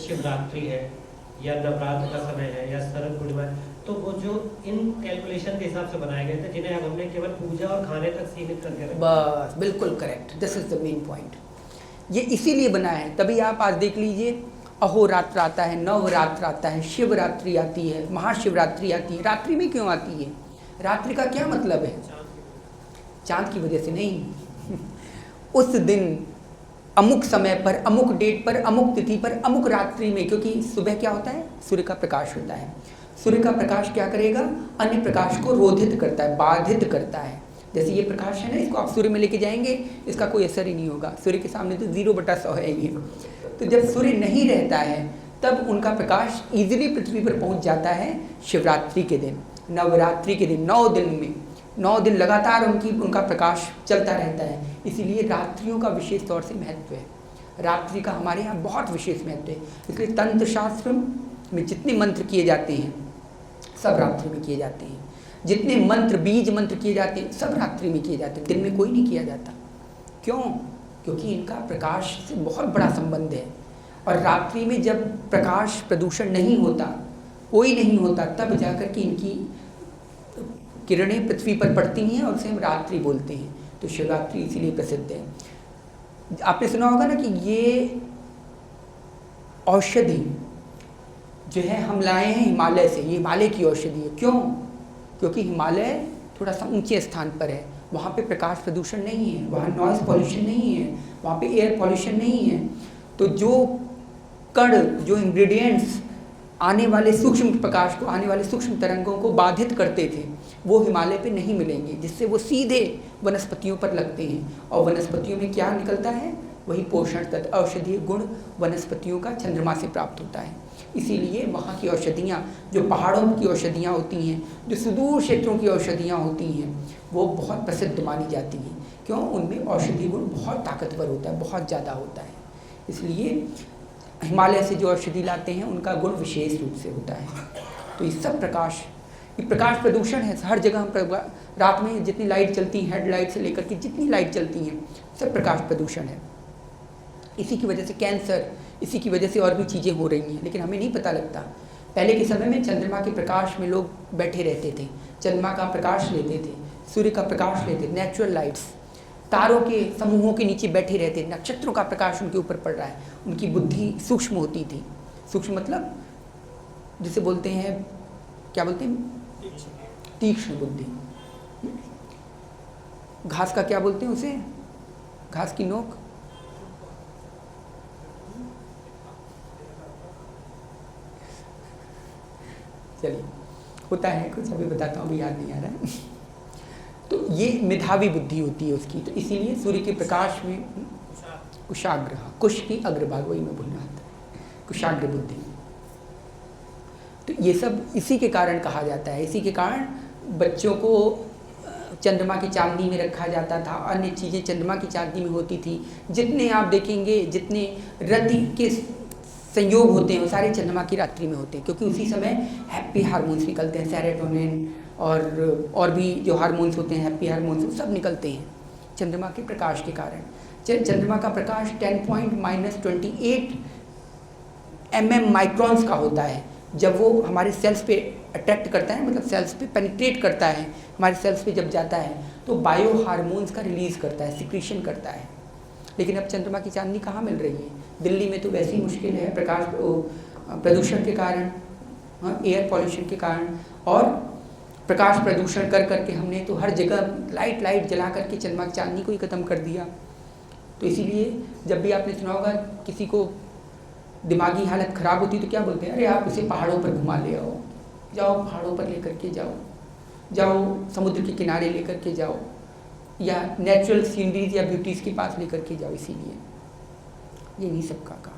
शिवरात्रि है या नवरात्र का समय है या शरद पूर्णिमा है, तो वो जो इन कैलकुलेशन के हिसाब से बनाए गए थे जिन्हें अब हमने केवल पूजा और खाने तक सीमित करके रखा। बस बिल्कुल correct, this is the main point. ये इसीलिए बना है, तभी आप आज देख लीजिए अहोरात्र आता है, नवरात्र आता है, शिवरात्रि आती है, महाशिवरात्रि आती है। रात्रि में क्यों आती है? रात्रि का क्या मतलब है? चांद की वजह से नहीं। उस दिन अमुक समय पर, अमुक डेट पर, अमुक तिथि पर, अमुक रात्रि में, क्योंकि सुबह क्या होता है? सूर्य का प्रकाश होता है। सूर्य का प्रकाश क्या करेगा? अन्य प्रकाश को रोधित करता है, बाधित करता है। जैसे ये प्रकाश है ना, इसको आप सूर्य में लेके जाएंगे, इसका कोई असर ही नहीं होगा। सूर्य के सामने तो 0/100 है ये। तो जब सूर्य नहीं रहता है तब उनका प्रकाश इजीली पृथ्वी पर पहुंच जाता है शिवरात्रि के दिन, नवरात्रि के दिन। 9 दिन में 9 दिन लगातार उनका प्रकाश चलता रहता है। इसीलिए रात्रियों का विशेष तौर से महत्व है। रात्रि का हमारे यहाँ बहुत विशेष महत्व है। इसलिए तंत्र शास्त्र में जितने मंत्र किए जाते हैं सब रात्रि में किए जाते हैं। जितने मंत्र, बीज मंत्र किए जाते हैं सब रात्रि में किए जाते हैं, दिन में कोई नहीं किया जाता। क्यों? क्योंकि इनका प्रकाश से बहुत बड़ा संबंध है। और रात्रि में जब प्रकाश प्रदूषण नहीं होता, कोई नहीं होता, तब जाकर के इनकी किरणें पृथ्वी पर पड़ती हैं और उसे हम रात्रि बोलते हैं। तो शिवरात्रि इसीलिए प्रसिद्ध है। आपने सुना होगा ना कि ये औषधि जो है हम लाए हैं हिमालय से। ये हिमालय की औषधि है। क्यों? क्योंकि हिमालय थोड़ा सा ऊंचे स्थान पर है, वहाँ पे प्रकाश प्रदूषण नहीं है, वहाँ नॉइज़ पॉल्यूशन नहीं है, वहाँ पे एयर पॉल्यूशन नहीं है। तो जो कण, जो इंग्रेडिएंट्स आने वाले सूक्ष्म प्रकाश को, आने वाले सूक्ष्म तरंगों को बाधित करते थे, वो हिमालय पे नहीं मिलेंगे, जिससे वो सीधे वनस्पतियों पर लगते हैं। और वनस्पतियों में क्या निकलता है? वही पोषण तत्व, औषधीय गुण वनस्पतियों का चंद्रमा से प्राप्त होता है। इसीलिए वहाँ की औषधियाँ, जो पहाड़ों की औषधियाँ होती हैं, जो सुदूर क्षेत्रों की औषधियाँ होती हैं, वो बहुत प्रसिद्ध मानी जाती हैं। क्यों? उनमें औषधि गुण बहुत ताकतवर होता है, बहुत ज़्यादा होता है। इसलिए हिमालय से जो औषधि लाते हैं उनका गुण विशेष रूप से होता है। तो ये सब प्रकाश, ये प्रकाश प्रदूषण है। हर जगह हम रात में जितनी लाइट चलती है, हेडलाइट से लेकर के जितनी लाइट चलती हैं, सब प्रकाश प्रदूषण है। इसी की वजह से कैंसर, इसी की वजह से और भी चीज़ें हो रही हैं, लेकिन हमें नहीं पता लगता। पहले के समय में चंद्रमा के प्रकाश में लोग बैठे रहते थे, चंद्रमा का प्रकाश लेते थे, सूर्य का प्रकाश लेते, नेचुरल लाइट्स, तारों के समूहों के नीचे बैठे रहते, नक्षत्रों का प्रकाश उनके ऊपर पड़ रहा है। उनकी बुद्धि सूक्ष्म होती थी। सूक्ष्म मतलब जिसे बोलते हैं, क्या बोलते हैं? तीक्ष्ण बुद्धि। घास का क्या बोलते हैं उसे? घास की नोक? चलिए, होता है कुछ, अभी बताता हूँ, अभी याद नहीं आ रहा है। तो ये मेधावी बुद्धि होती है उसकी। तो इसीलिए सूर्य के प्रकाश में कुशाग्र, कुश की अग्रभाग, वही मैं भूलना था, कुशाग्र बुद्धि। तो ये सब इसी के कारण कहा जाता है। इसी के कारण बच्चों को चंद्रमा की चांदनी में रखा जाता था, अन्य चीज़ें चंद्रमा की चांदनी में होती थी। जितने आप देखेंगे, जितने रति के संयोग होते हैं वो सारे चंद्रमा की रात्रि में होते हैं, क्योंकि उसी समय हैप्पी हार्मोन्स निकलते हैं, सेरोटोनिन और भी जो हार्मोन्स होते हैं, हैप्पी हार्मोन्स, सब निकलते हैं चंद्रमा के प्रकाश के कारण। चंद्रमा का प्रकाश 10.-28 mm माइक्रोन्स का होता है। जब वो हमारे सेल्स पे अट्रैक्ट करता है, मतलब सेल्स पे पेनिट्रेट करता है, हमारे सेल्स पे जब जाता है तो बायो हार्मोन्स का रिलीज़ करता है, सिक्रीशन करता है। लेकिन अब चंद्रमा की चांदनी कहाँ मिल रही है? दिल्ली में तो वैसी मुश्किल है, प्रकाश प्रदूषण के कारण, एयर पॉल्यूशन के कारण, और प्रकाश प्रदूषण कर करके हमने तो हर जगह लाइट जला करके चंद्रमा की चांदनी को ही ख़त्म कर दिया। तो इसीलिए जब भी आपने सुना होगा किसी को दिमागी हालत ख़राब होती तो क्या बोलते हैं? अरे आप उसे पहाड़ों पर घुमा ले आओ, जाओ पहाड़ों पर लेकर के जाओ समुद्र के किनारे लेकर के जाओ, या नेचुरल सीनरीज या ब्यूटीज़ के पास लेकर के जाओ। इसीलिए ये नहीं सबका काम।